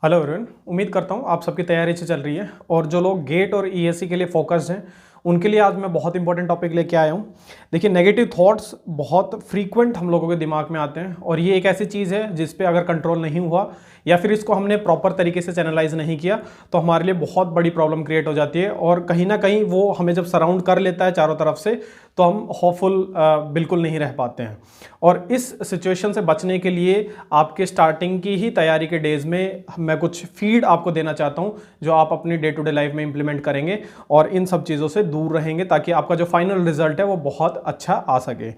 Hello everyone, उम्मीद करता हूँ आप सबकी तैयारी से चल रही है। और जो लोग गेट और ईएससी के लिए फोकस्ड हैं उनके लिए आज मैं बहुत इंपॉर्टेंट टॉपिक लेके आया हूँ। देखिए, नेगेटिव थॉट्स बहुत फ्रीक्वेंट हम लोगों के दिमाग में आते हैं और ये एक ऐसी चीज़ है जिस पे अगर कंट्रोल नहीं हुआ या फिर इसको हमने प्रॉपर तरीके से चैनलाइज नहीं किया तो हमारे लिए बहुत बड़ी प्रॉब्लम क्रिएट हो जाती है। और कहीं ना कहीं वो हमें जब सराउंड कर लेता है चारों तरफ से तो हम होपफुल बिल्कुल नहीं रह पाते हैं। और इस सिचुएशन से बचने के लिए आपके स्टार्टिंग की ही तैयारी के डेज में मैं कुछ फीड आपको देना चाहता हूं जो आप अपनी डे टू डे लाइफ में इंप्लीमेंट करेंगे और इन सब चीज़ों से दूर रहेंगे ताकि आपका जो फाइनल रिजल्ट है वो बहुत अच्छा आ सके।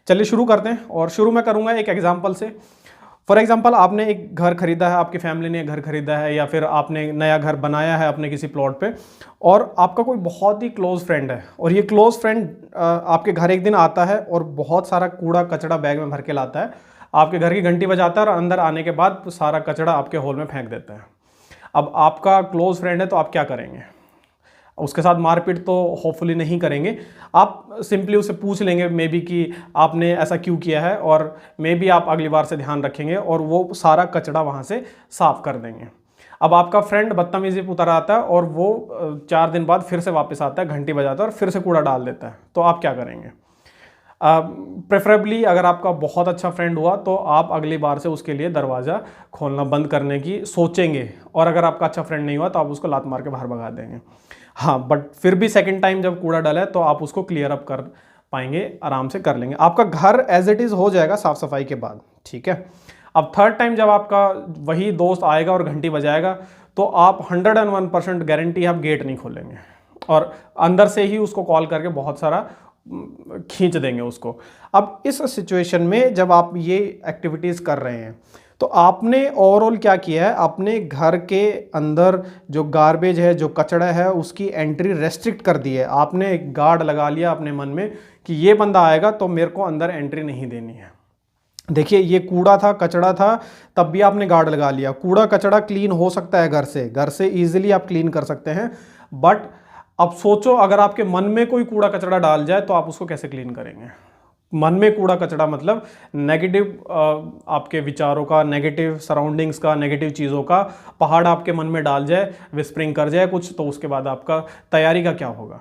चलिए शुरू करते हैं और शुरू मैं करूंगा एक एग्जाम्पल से। फॉर एग्जाम्पल, आपने एक घर खरीदा है, आपकी फैमिली ने एक घर खरीदा है या फिर आपने नया घर बनाया है अपने किसी प्लॉट पे और आपका कोई बहुत ही क्लोज फ्रेंड है और ये क्लोज फ्रेंड आपके घर एक दिन आता है और बहुत सारा कूड़ा कचड़ा बैग में भर के लाता है। आपके घर की घंटी बजाता है और अंदर आने के बाद सारा कचड़ा आपके हॉल में फेंक देता है। अब आपका क्लोज फ्रेंड है तो आप क्या करेंगे? उसके साथ मारपीट तो होपफुली नहीं करेंगे, आप सिंपली उसे पूछ लेंगे मे बी कि आपने ऐसा क्यों किया है और मे बी आप अगली बार से ध्यान रखेंगे और वो सारा कचड़ा वहाँ से साफ कर देंगे। अब आपका फ्रेंड बदतमीजी उतर आता है और वो 4 दिन बाद फिर से वापस आता है, घंटी बजाता है और फिर से कूड़ा डाल देता है, तो आप क्या करेंगे? प्रेफरेबली अगर आपका बहुत अच्छा फ्रेंड हुआ तो आप अगली बार से उसके लिए दरवाज़ा खोलना बंद करने की सोचेंगे और अगर आपका अच्छा फ्रेंड नहीं हुआ तो आप उसको लात मार के बाहर भगा देंगे। हाँ, बट फिर भी सेकंड टाइम जब कूड़ा डाला है तो आप उसको क्लियर अप कर पाएंगे, आराम से कर लेंगे। आपका घर एज इट इज़ हो जाएगा साफ सफाई के बाद, ठीक है। अब थर्ड टाइम जब आपका वही दोस्त आएगा और घंटी बजाएगा तो आप 101% गारंटी आप गेट नहीं खोलेंगे और अंदर से ही उसको कॉल करके बहुत सारा खींच देंगे उसको। अब इस सिचुएशन में जब आप ये एक्टिविटीज़ कर रहे हैं तो आपने ओवरऑल क्या किया है, अपने घर के अंदर जो गार्बेज है, जो कचरा है, उसकी एंट्री रेस्ट्रिक्ट कर दी है। आपने एक गार्ड लगा लिया अपने मन में कि ये बंदा आएगा तो मेरे को अंदर एंट्री नहीं देनी है। देखिए, ये कूड़ा था, कचड़ा था, तब भी आपने गार्ड लगा लिया। कूड़ा कचड़ा क्लीन हो सकता है घर से ईजिली आप क्लीन कर सकते हैं। बट अब सोचो, अगर आपके मन में कोई कूड़ा कचड़ा डाल जाए तो आप उसको कैसे क्लीन करेंगे? मन में कूड़ा कचड़ा मतलब नेगेटिव आपके विचारों का, नेगेटिव सराउंडिंग्स का, नेगेटिव चीज़ों का पहाड़ आपके मन में डाल जाए, विस्परिंग कर जाए कुछ, तो उसके बाद आपका तैयारी का क्या होगा?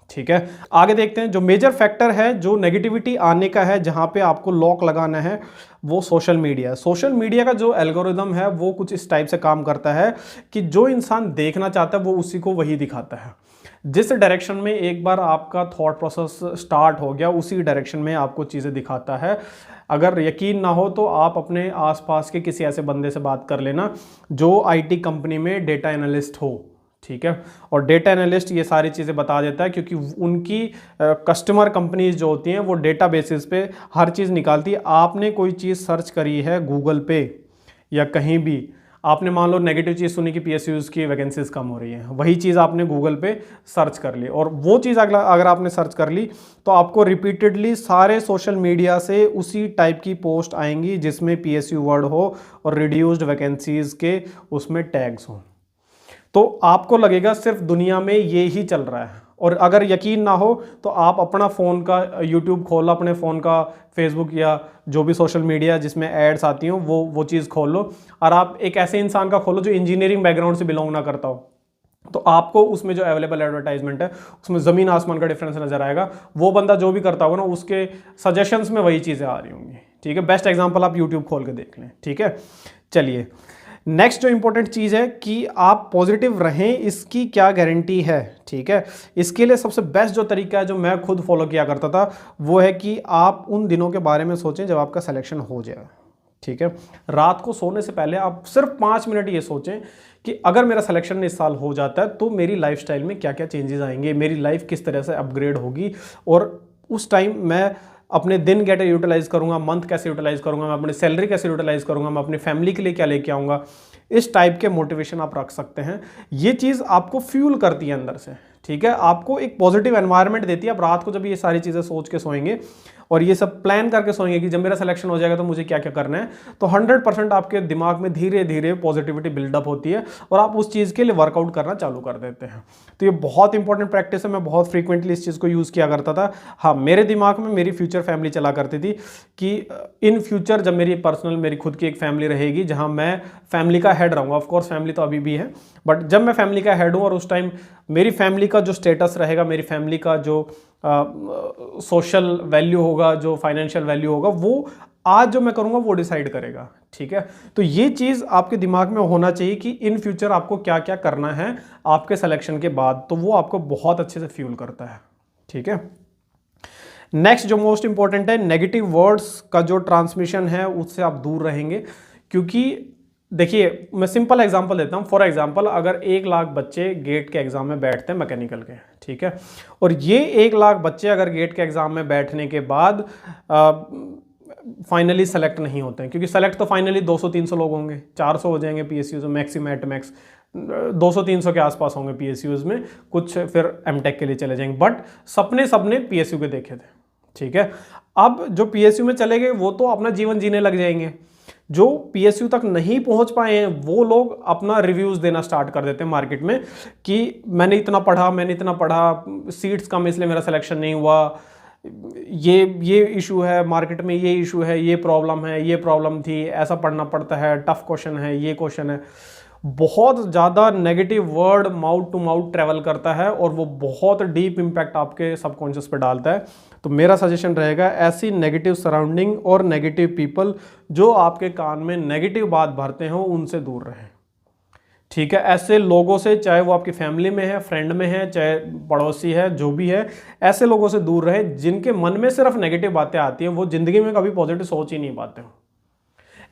ठीक है, आगे देखते हैं। जो मेजर फैक्टर है जो नेगेटिविटी आने का है, जहां पे आपको लॉक लगाना है, वो सोशल मीडिया। सोशल मीडिया का जो एल्गोरिदम है वो कुछ इस टाइप से काम करता है कि जो इंसान देखना चाहता है वो उसी को वही दिखाता है। जिस डायरेक्शन में एक बार आपका थॉट प्रोसेस स्टार्ट हो गया उसी डायरेक्शन में आपको चीज़ें दिखाता है। अगर यकीन ना हो तो आप अपने आसपास के किसी ऐसे बंदे से बात कर लेना जो आईटी कंपनी में डेटा एनालिस्ट हो, ठीक है। और डेटा एनालिस्ट ये सारी चीज़ें बता देता है क्योंकि उनकी कस्टमर कंपनीज जो होती हैं वो डेटा बेसिस पे हर चीज़ निकालती है। आपने कोई चीज़ सर्च करी है गूगल पे या कहीं भी, आपने मान लो नेगेटिव चीज़ सुनी कि पीएसयूज़ की वैकेंसीज कम हो रही है, वही चीज़ आपने गूगल पे सर्च कर ली और वो चीज़ अगर आपने सर्च कर ली तो आपको रिपीटेडली सारे सोशल मीडिया से उसी टाइप की पोस्ट आएंगी जिसमें पीएसयू वर्ड हो और रिड्यूस्ड वैकेंसीज के उसमें टैग्स हों। तो आपको लगेगा सिर्फ दुनिया में ये ही चल रहा है। और अगर यकीन ना हो तो आप अपना फ़ोन का यूट्यूब खोलो, अपने फ़ोन का फेसबुक या जो भी सोशल मीडिया जिसमें एड्स आती हो वो चीज़ खोल लो और आप एक ऐसे इंसान का खोलो जो इंजीनियरिंग बैकग्राउंड से बिलोंग ना करता हो, तो आपको उसमें जो अवेलेबल एडवर्टाइजमेंट है उसमें ज़मीन आसमान का डिफरेंस नज़र आएगा। वो बंदा जो भी करता होगा ना उसके सजेशंस में वही चीज़ें आ रही होंगी, ठीक है। बेस्ट एग्जाम्पल आप यूट्यूब खोल के देख लें, ठीक है। चलिए, नेक्स्ट जो इंपॉर्टेंट चीज़ है कि आप पॉजिटिव रहें, इसकी क्या गारंटी है, ठीक है। इसके लिए सबसे बेस्ट जो तरीका है जो मैं खुद फॉलो किया करता था वो है कि आप उन दिनों के बारे में सोचें जब आपका सिलेक्शन हो जाए, ठीक है। रात को सोने से पहले आप सिर्फ 5 मिनट ये सोचें कि अगर मेरा सिलेक्शन इस साल हो जाता है तो मेरी लाइफस्टाइल में क्या क्या चेंजेस आएंगे, मेरी लाइफ किस तरह से अपग्रेड होगी और उस टाइम मैं अपने दिन कैसे यूटिलाइज करूंगा, मंथ कैसे यूटिलाइज करूंगा, मैं अपनी सैलरी कैसे यूटिलाइज करूंगा, मैं अपनी फैमिली के लिए क्या लेके आऊँगा। इस टाइप के मोटिवेशन आप रख सकते हैं। ये चीज़ आपको फ्यूल करती है अंदर से, ठीक है, आपको एक पॉजिटिव एनवायरनमेंट देती है। आप रात को जब ये सारी चीज़ें सोच के सोएंगे और ये सब प्लान करके सोएंगे कि जब मेरा सिलेक्शन हो जाएगा तो मुझे क्या क्या करना है, तो 100% आपके दिमाग में धीरे धीरे पॉजिटिविटी बिल्डअप होती है और आप उस चीज़ के लिए वर्कआउट करना चालू कर देते हैं। तो ये बहुत इंपॉर्टेंट प्रैक्टिस है, मैं बहुत फ्रीक्वेंटली इस चीज़ को यूज़ किया करता था। हाँ, मेरे दिमाग में मेरी फ्यूचर फैमिली चला करती थी कि इन फ्यूचर जब मेरी पर्सनल, मेरी खुद की एक फैमिली रहेगी जहाँ मैं फैमिली का हेड रहूँगा, ऑफकोर्स फैमिली तो अभी भी है, बट जब मैं फैमिली का हेड हूँ और उस टाइम मेरी फैमिली का जो स्टेटस रहेगा, मेरी फैमिली का जो सोशल वैल्यू होगा, जो फाइनेंशियल वैल्यू होगा, वो आज जो मैं करूँगा वो डिसाइड करेगा। ठीक है, तो ये चीज़ आपके दिमाग में होना चाहिए कि इन फ्यूचर आपको क्या क्या करना है आपके सिलेक्शन के बाद, तो वो आपको बहुत अच्छे से फ्यूल करता है। ठीक है, नेक्स्ट जो मोस्ट इंपॉर्टेंट है, नेगेटिव वर्ड्स का जो ट्रांसमिशन है उससे आप दूर रहेंगे। क्योंकि देखिए, मैं सिंपल एग्जांपल देता हूँ। फॉर एग्जांपल, अगर 1 लाख बच्चे गेट के एग्जाम में बैठते हैं मैकेनिकल के, ठीक है, और ये 1 लाख बच्चे अगर गेट के एग्जाम में बैठने के बाद फाइनली सेलेक्ट नहीं होते हैं, क्योंकि सेलेक्ट तो फाइनली 200-300 लोग होंगे, 400 हो जाएंगे पीएसयूज में मैक्सिमम एट मैक्स, 200-300 के आसपास होंगे पीएसयूज में, कुछ फिर एमटेक के लिए चले जाएंगे, बट सपने सबने पीएसयू के देखे थे। ठीक है, अब जो पीएसयू में चले गए वो तो अपना जीवन जीने लग जाएंगे, जो पीएसयू तक नहीं पहुंच पाए हैं वो लोग अपना रिव्यूज देना स्टार्ट कर देते हैं मार्केट में कि मैंने इतना पढ़ा, सीट्स कम इसलिए मेरा सिलेक्शन नहीं हुआ, ये इशू है मार्केट में, ये इशू है, ये प्रॉब्लम थी, ऐसा पढ़ना पड़ता है, टफ क्वेश्चन है, ये क्वेश्चन है। बहुत ज़्यादा negative word mouth to mouth travel करता है और वो बहुत डीप इम्पैक्ट आपके सबकॉन्शियस पे डालता है। तो मेरा सजेशन रहेगा, ऐसी नेगेटिव सराउंडिंग और नेगेटिव पीपल जो आपके कान में नेगेटिव बात भरते हो उनसे दूर रहें। ठीक है, ऐसे लोगों से, चाहे वो आपकी फैमिली में है, फ्रेंड में है, चाहे पड़ोसी है, जो भी है, ऐसे लोगों से दूर रहें जिनके मन में सिर्फ नेगेटिव बातें आती हैं, वो जिंदगी में कभी पॉजिटिव सोच ही नहीं पाते हो।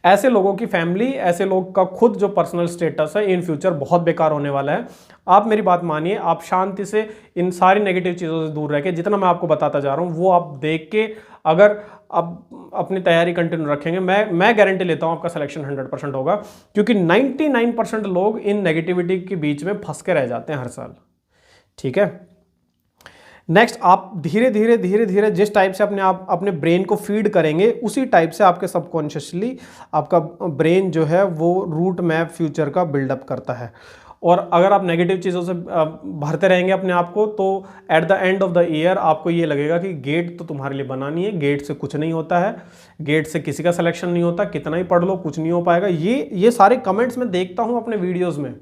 ऐसे लोगों की फैमिली, ऐसे लोग का खुद जो पर्सनल स्टेटस है इन फ्यूचर बहुत बेकार होने वाला है। आप मेरी बात मानिए, आप शांति से इन सारी नेगेटिव चीज़ों से दूर रह के, जितना मैं आपको बताता जा रहा हूँ वो आप देख के अगर आप अपनी तैयारी कंटिन्यू रखेंगे, मैं गारंटी लेता हूँ आपका सिलेक्शन 100% होगा, क्योंकि 99% लोग इन नेगेटिविटी के बीच में फंस के रह जाते हैं हर साल। ठीक है, नेक्स्ट, आप धीरे धीरे जिस टाइप से अपने ब्रेन को फीड करेंगे उसी टाइप से आपके सबकॉन्शियसली आपका ब्रेन जो है वो रूट मैप फ्यूचर का बिल्डअप करता है। और अगर आप नेगेटिव चीज़ों से भरते रहेंगे अपने आप को, तो at the end of the year आपको ये लगेगा कि गेट तो तुम्हारे लिए बना नहीं है, गेट से कुछ नहीं होता है, गेट से किसी का सिलेक्शन नहीं होता, कितना ही पढ़ लो कुछ नहीं हो पाएगा। ये सारे कमेंट्स मैं देखता हूँ अपने वीडियोज़ में,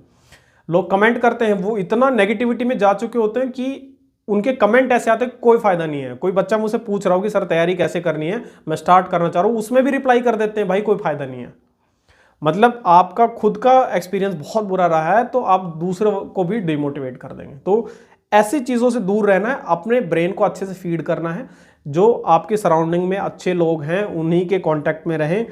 लोग कमेंट करते हैं, वो इतना नेगेटिविटी में जा चुके होते हैं कि उनके कमेंट ऐसे आते हैं कोई फायदा नहीं है। कोई बच्चा मुझसे पूछ रहा हो कि सर तैयारी कैसे करनी है, मैं स्टार्ट करना चाह रहा हूँ, उसमें भी रिप्लाई कर देते हैं भाई कोई फायदा नहीं है। मतलब आपका खुद का एक्सपीरियंस बहुत बुरा रहा है तो आप दूसरे को भी डिमोटिवेट कर देंगे। तो ऐसी चीज़ों से दूर रहना है, अपने ब्रेन को अच्छे से फीड करना है, जो आपके सराउंडिंग में अच्छे लोग हैं उन्हीं के कांटेक्ट में रहें।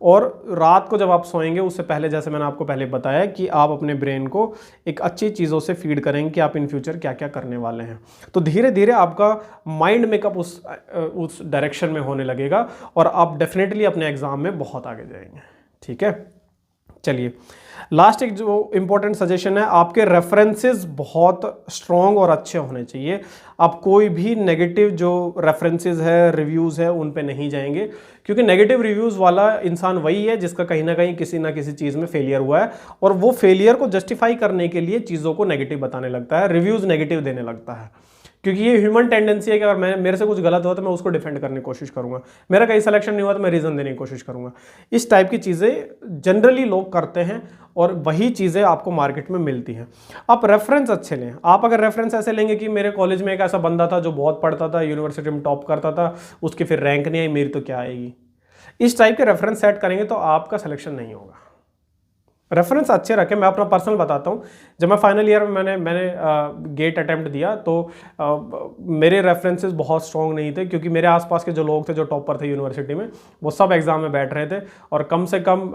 और रात को जब आप सोएंगे उससे पहले, जैसे मैंने आपको पहले बताया, कि आप अपने ब्रेन को एक अच्छी चीज़ों से फीड करेंगे कि आप इन फ्यूचर क्या क्या करने वाले हैं। तो धीरे धीरे आपका माइंड मेकअप उस डायरेक्शन में होने लगेगा और आप डेफिनेटली अपने एग्ज़ाम में बहुत आगे जाएंगे। ठीक है, चलिए लास्ट एक जो इंपॉर्टेंट सजेशन है, आपके रेफरेंसेस बहुत स्ट्रॉन्ग और अच्छे होने चाहिए। आप कोई भी नेगेटिव जो रेफरेंसेस है, रिव्यूज़ है, उन पे नहीं जाएंगे, क्योंकि नेगेटिव रिव्यूज़ वाला इंसान वही है जिसका कहीं ना कहीं किसी ना किसी चीज़ में फेलियर हुआ है और वो फेलियर को जस्टिफाई करने के लिए चीज़ों को नेगेटिव बताने लगता है, रिव्यूज़ नेगेटिव देने लगता है। क्योंकि ये ह्यूमन टेंडेंसी है कि अगर मेरे से कुछ गलत हुआ तो मैं उसको डिफेंड करने की कोशिश करूंगा, मेरा कहीं सिलेक्शन नहीं हुआ तो मैं रीज़न देने की कोशिश करूंगा। इस टाइप की चीज़ें जनरली लोग करते हैं और वही चीज़ें आपको मार्केट में मिलती हैं। आप रेफरेंस अच्छे लें। आप अगर रेफरेंस ऐसे लेंगे कि मेरे कॉलेज में एक ऐसा बंदा था जो बहुत पढ़ता था, यूनिवर्सिटी में टॉप करता था, उसकी फिर रैंक नहीं आई, मेरी तो क्या आएगी, इस टाइप के रेफरेंस सेट करेंगे तो आपका सिलेक्शन नहीं होगा। रेफरेंस अच्छे रखें। मैं अपना पर्सनल बताता हूँ, जब मैं फाइनल ईयर में मैंने गेट अटेम्प्ट दिया तो मेरे रेफरेंसेस बहुत स्ट्रॉन्ग नहीं थे, क्योंकि मेरे आसपास के जो लोग थे जो टॉपर थे यूनिवर्सिटी में, वो सब एग्ज़ाम में बैठ रहे थे और कम से कम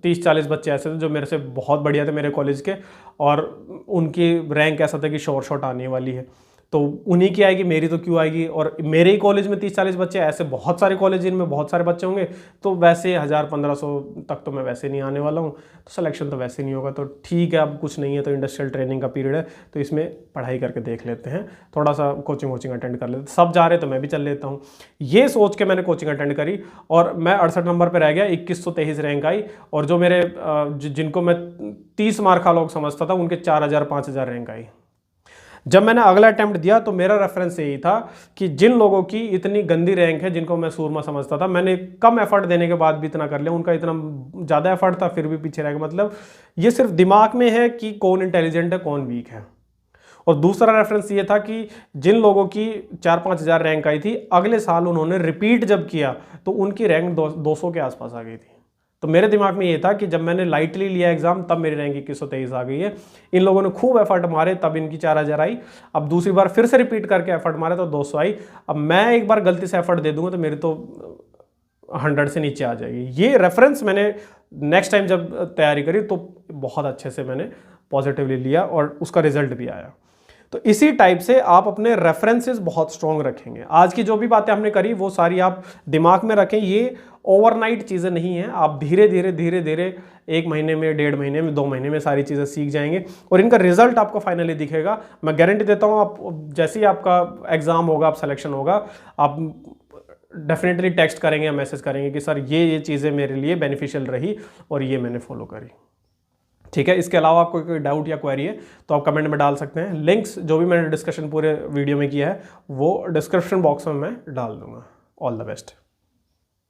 30-40 बच्चे ऐसे थे जो मेरे से बहुत बढ़िया थे मेरे कॉलेज के, और उनकी रैंक ऐसा था कि शॉर्ट आने वाली है। तो उन्हीं की आएगी, मेरी तो क्यों आएगी। और मेरे ही कॉलेज में 30-40 बच्चे, ऐसे बहुत सारे कॉलेज जिनमें बहुत सारे बच्चे होंगे, तो वैसे 1000-1500 तक तो मैं वैसे नहीं आने वाला हूँ, तो सिलेक्शन तो वैसे नहीं होगा। तो ठीक है, अब कुछ नहीं है तो इंडस्ट्रियल ट्रेनिंग का पीरियड है, तो इसमें पढ़ाई करके देख लेते हैं, थोड़ा सा कोचिंग वोचिंग अटेंड कर लेते हैं, सब जा रहे तो मैं भी चल लेता हूँ। ये सोच के मैंने कोचिंग अटेंड करी और मैं 68 नंबर पर रह गया, 2123 रैंक आई। और जो मेरे जिनको मैं 30 मार्क का लोग समझता था, उनके 4000-5000 रैंक आई। जब मैंने अगला अटेम्प्ट दिया तो मेरा रेफरेंस यही था कि जिन लोगों की इतनी गंदी रैंक है, जिनको मैं सूरमा समझता था, मैंने कम एफर्ट देने के बाद भी इतना कर लिया, उनका इतना ज़्यादा एफर्ट था फिर भी पीछे रह गया। मतलब ये सिर्फ दिमाग में है कि कौन इंटेलिजेंट है कौन वीक है। और दूसरा रेफरेंस ये था कि जिन लोगों की 4-5 हज़ार रैंक आई थी, अगले साल उन्होंने रिपीट जब किया तो उनकी रैंक 200 के आसपास आ गई थी। तो मेरे दिमाग में ये था कि जब मैंने लाइटली लिया एग्जाम तब मेरी रैंक 2123 आ गई है। इन लोगों ने खूब एफर्ट मारे तब इनकी 4000 आई, अब दूसरी बार फिर से रिपीट करके एफर्ट मारे तो 200 आई। अब मैं एक बार गलती से एफर्ट दे दूंगा तो मेरी तो 100 से नीचे आ जाएगी। ये रेफरेंस मैंने नेक्स्ट टाइम जब तैयारी करी तो बहुत अच्छे से मैंने पॉजिटिवली लिया और उसका रिजल्ट भी आया। तो इसी टाइप से आप अपने रेफरेंसेस बहुत स्ट्रॉन्ग रखेंगे। आज की जो भी बातें हमने करी वो सारी आप दिमाग में रखें, ये ओवरनाइट चीज़ें नहीं हैं। आप धीरे धीरे 1 महीने में, 1.5 महीने में, 2 महीने में सारी चीज़ें सीख जाएंगे और इनका रिजल्ट आपको फाइनली दिखेगा। मैं गारंटी देता हूँ, आप जैसे ही आपका एग्जाम होगा, आप सिलेक्शन होगा, आप डेफिनेटली टेक्स्ट करेंगे या मैसेज करेंगे कि सर ये चीज़ें मेरे लिए बेनिफिशियल रही और ये मैंने फॉलो करी। ठीक है, इसके अलावा आपको कोई डाउट या क्वेरी है तो आप कमेंट में डाल सकते हैं। लिंक्स जो भी मैंने डिस्कशन पूरे वीडियो में किया है वो डिस्क्रिप्शन बॉक्स में मैं डाल दूंगा। All the best.